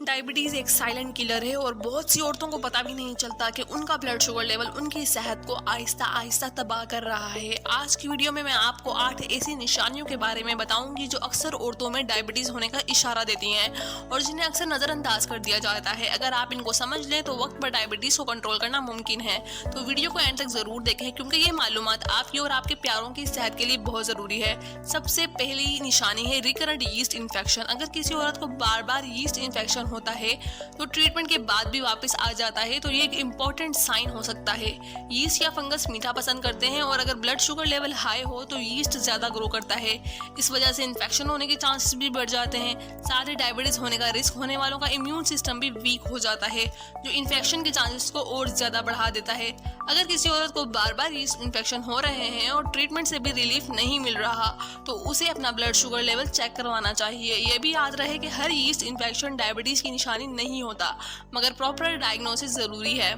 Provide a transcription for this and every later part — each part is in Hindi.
डायबिटीज़ एक साइलेंट किलर है और बहुत सी औरतों को पता भी नहीं चलता कि उनका ब्लड शुगर लेवल उनकी सेहत को आहिस्ता आहिस्ता तबाह कर रहा है। आज की वीडियो में मैं आपको 8 ऐसी निशानियों के बारे में बताऊंगी जो अक्सर औरतों में डायबिटीज़ होने का इशारा देती हैं और जिन्हें अक्सर नज़रअंदाज कर दिया जाता है। अगर आप इनको समझ लें तो वक्त पर डायबिटीज़ को कंट्रोल करना मुमकिन है। तो वीडियो को एंड तक ज़रूर देखें क्योंकि ये मालूमात आपकी और आपके प्यारों की सेहत के लिए बहुत ज़रूरी है। सबसे पहली निशानी है रिकरेंट यीस्ट इन्फेक्शन। अगर किसी औरत को बार बार यीस्ट इन्फेक्शन होता है तो ट्रीटमेंट के बाद भी वापस आ जाता है तो ये एक इम्पोर्टेंट साइन हो सकता है। यीस्ट या फंगस मीठा पसंद करते हैं और अगर ब्लड शुगर लेवल हाई हो तो यीस्ट ज्यादा ग्रो करता है। इस वजह से इन्फेक्शन होने के चांसेस भी बढ़ जाते हैं। साथ ही डायबिटीज होने का रिस्क होने वालों का इम्यून सिस्टम भी वीक हो जाता है जो इन्फेक्शन के चांसेस को और ज्यादा बढ़ा देता है। अगर किसी औरत को बार बार यीस्ट इन्फेक्शन हो रहे हैं और ट्रीटमेंट से भी रिलीफ नहीं मिल रहा तो उसे अपना ब्लड शुगर लेवल चेक करवाना चाहिए। यह भी याद रहे कि हर यीस्ट इन्फेक्शन डायबिटीज की निशानी नहीं होता मगर प्रॉपर डायग्नोसिस जरूरी है।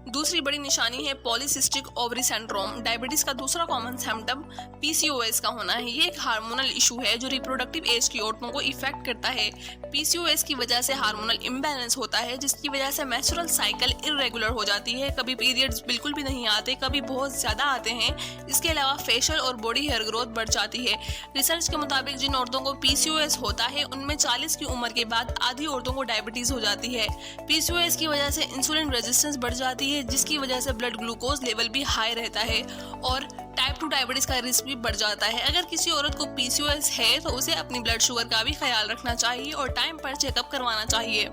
दूसरी बड़ी निशानी है पॉलीसिस्टिक ओवरी सिंड्रोम। डायबिटीज का दूसरा कॉमन सिम्टम पीसीओएस का होना है। ये एक हार्मोनल इशू है जो रिप्रोडक्टिव एज की औरतों को इफेक्ट करता है। पीसीओएस की वजह से हार्मोनल इम्बैलेंस होता है जिसकी वजह से मेंस्ट्रुअल साइकिल इरेगुलर हो जाती है। कभी पीरियड्स बिल्कुल भी नहीं आते, कभी बहुत ज्यादा आते हैं। इसके अलावा फेशियल और बॉडी हेयर ग्रोथ बढ़ जाती है। रिसर्च के मुताबिक जिन औरतों को पीसीओएस होता है उनमें 40 की उम्र के बाद आधी औरतों को डायबिटीज हो जाती है। पीसीओएस की वजह से इंसुलिन रेजिस्टेंस बढ़ जाती है जिसकी वजह से ब्लड ग्लूकोज लेवल भी हाई रहता है और टाइप 2 डायबिटीज का रिस्क भी बढ़ जाता है। अगर किसी औरत को पीसीओएस है तो उसे अपनी ब्लड शुगर का भी ख्याल रखना चाहिए और टाइम पर चेकअप करवाना चाहिए।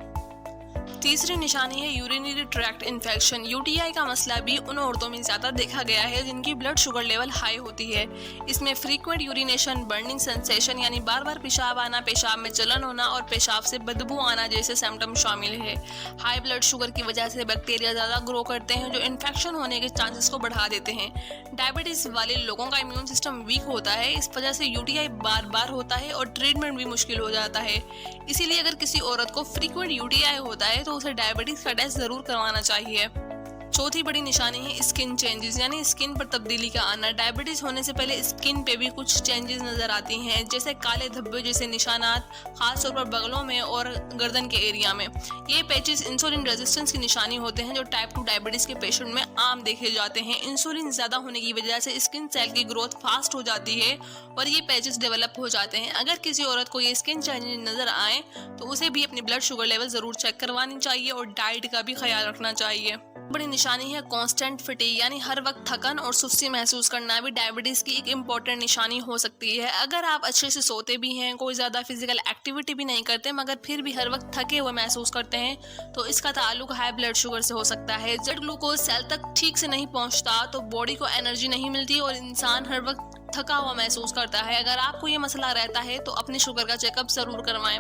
तीसरी निशानी है यूरिनरी ट्रैक्ट इन्फेक्शन। यूटीआई का मसला भी उन औरतों में ज्यादा देखा गया है जिनकी ब्लड शुगर लेवल हाई होती है। इसमें फ्रीक्वेंट यूरिनेशन, बर्निंग सेंसेशन यानी बार बार पेशाब आना, पेशाब में जलन होना और पेशाब से बदबू आना जैसे सिम्टम शामिल है। हाई ब्लड शुगर की वजह से बैक्टीरिया ज्यादा ग्रो करते हैं जो इन्फेक्शन होने के चांसेस को बढ़ा देते हैं। डायबिटीज वाले लोगों का इम्यून सिस्टम वीक होता है, इस वजह से यूटीआई बार बार होता है और ट्रीटमेंट भी मुश्किल हो जाता है। इसीलिए अगर किसी औरत को फ्रीक्वेंट यूटीआई होता है तो उसे डायबिटीज का टेस्ट जरूर करवाना चाहिए। चौथी बड़ी निशानी है स्किन चेंजेस यानी स्किन पर तब्दीली का आना। डायबिटीज होने से पहले स्किन पे भी कुछ चेंजेस नजर आती हैं जैसे काले धब्बे जैसे निशानात, खासतौर पर बगलों में और गर्दन के एरिया में। ये पैचेस इंसुलिन रेजिस्टेंस की निशानी होते हैं जो टाइप 2 डायबिटीज के पेशेंट में आम देखे जाते हैं। इंसुलिन ज्यादा होने की वजह से स्किन सेल की ग्रोथ फास्ट हो जाती है और ये पैचेस डेवलप हो जाते हैं। अगर किसी औरत को ये स्किन चेंजेस नजर आए तो उसे भी अपनी ब्लड शुगर लेवल जरूर चेक करवानी चाहिए और डाइट का भी ख्याल रखना चाहिए। बड़ी निशानी है कांस्टेंट फटीग यानी हर वक्त थकन और सुस्ती महसूस करना भी डायबिटीज की एक इम्पोर्टेंट निशानी हो सकती है। अगर आप अच्छे से सोते भी हैं, कोई ज्यादा फिजिकल एक्टिविटी भी नहीं करते मगर फिर भी हर वक्त थके हुए महसूस करते हैं तो इसका ताल्लुक हाई ब्लड शुगर से हो सकता है। जब ग्लूकोज सेल तक ठीक से नहीं पहुंचता तो बॉडी को एनर्जी नहीं मिलती और इंसान हर वक्त थका हुआ महसूस करता है। अगर आपको ये मसला रहता है तो अपने शुगर का चेकअप जरूर करवाएं।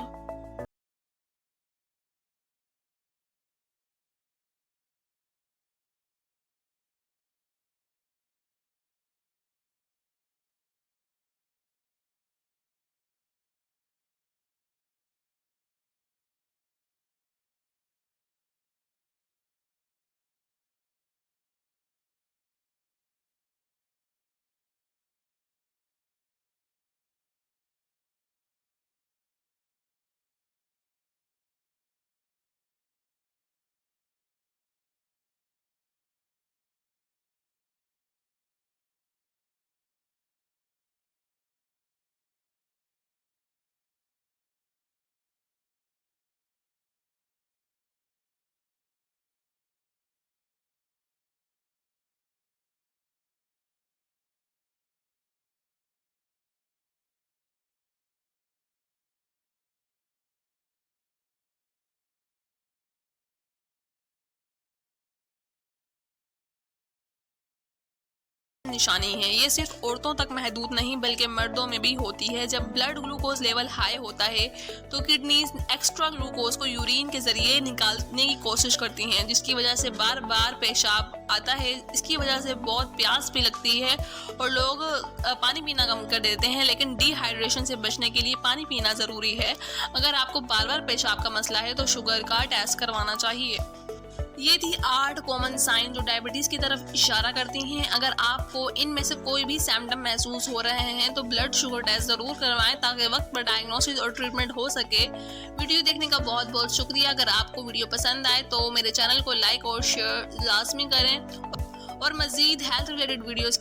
निशानी है ये सिर्फ औरतों तक महदूद नहीं बल्कि मर्दों में भी होती है। जब ब्लड ग्लूकोज लेवल हाई होता है तो किडनीज एक्स्ट्रा ग्लूकोज को यूरिन के जरिए निकालने की कोशिश करती हैं जिसकी वजह से बार बार पेशाब आता है। इसकी वजह से बहुत प्यास भी लगती है और लोग पानी पीना कम कर देते हैं, लेकिन डिहाइड्रेशन से बचने के लिए पानी पीना ज़रूरी है। अगर आपको बार बार पेशाब का मसला है तो शुगर का टेस्ट करवाना चाहिए। ये थी 8 कॉमन साइन जो डायबिटीज की तरफ इशारा करती हैं। अगर आपको इनमें से कोई भी सिम्टम महसूस हो रहे हैं तो ब्लड शुगर टेस्ट जरूर करवाएं ताकि वक्त पर डायग्नोसिस और ट्रीटमेंट हो सके। वीडियो देखने का बहुत बहुत शुक्रिया। अगर आपको वीडियो पसंद आए तो मेरे चैनल को लाइक और शेयर लाजमी करें और मजीद हेल्थ रिलेटेड वीडियोस